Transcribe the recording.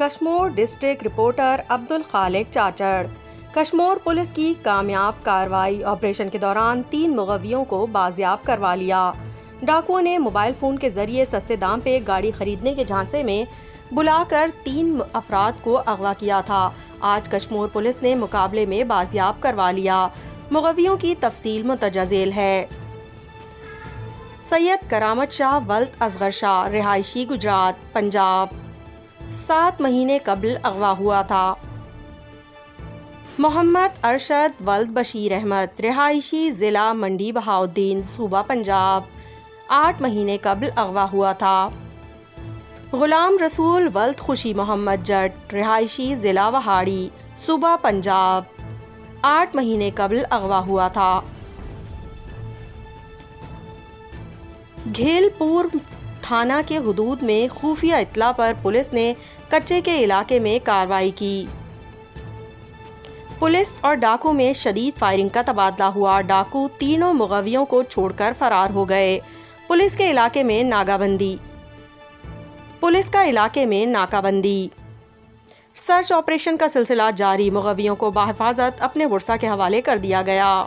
Kashmore district reporter Abdul Khaliq Chachar. Kashmore police کی کامیاب کارروائی آپریشن کے دوران 3 مغویوں کو بازیاب کروا لیا۔ ڈاکوؤں نے موبائل فون کے ذریعے سستے دام پہ گاڑی خریدنے کے جھانسے میں بلا کر 3 افراد کو اغوا کیا تھا۔ آج کشمور پولیس نے مقابلے میں بازیاب کروا لیا۔ مغویوں کی تفصیل مندرجہ ذیل ہے۔ سید کرامت شاہ ولد اصغر شاہ، رہائشی گجرات، پنجاب، 7 مہینے قبل اغوا ہوا تھا۔ محمد ارشد ولد بشیر احمد، رہائشی ضلع منڈی بہاؤالدین، صوبہ پنجاب، 8 مہینے قبل اغوا ہوا تھا۔ غلام رسول ولد خوشی محمد جٹ، رہائشی ضلع وہاڑی، صوبہ پنجاب، 8 مہینے قبل اغوا ہوا تھا۔ گھیل پور تھانہ کے حدود میں خفیہ اطلاع پر پولیس نے کچے کے علاقے میں کارروائی کی۔ پولیس اور ڈاکو میں شدید فائرنگ کا تبادلہ ہوا۔ ڈاکو تینوں مغویوں کو چھوڑ کر فرار ہو گئے۔ پولیس کا علاقے میں ناکہ بندی۔ سرچ آپریشن کا سلسلہ جاری، مغویوں کو بحفاظت اپنے ورثاء کے حوالے کر دیا گیا۔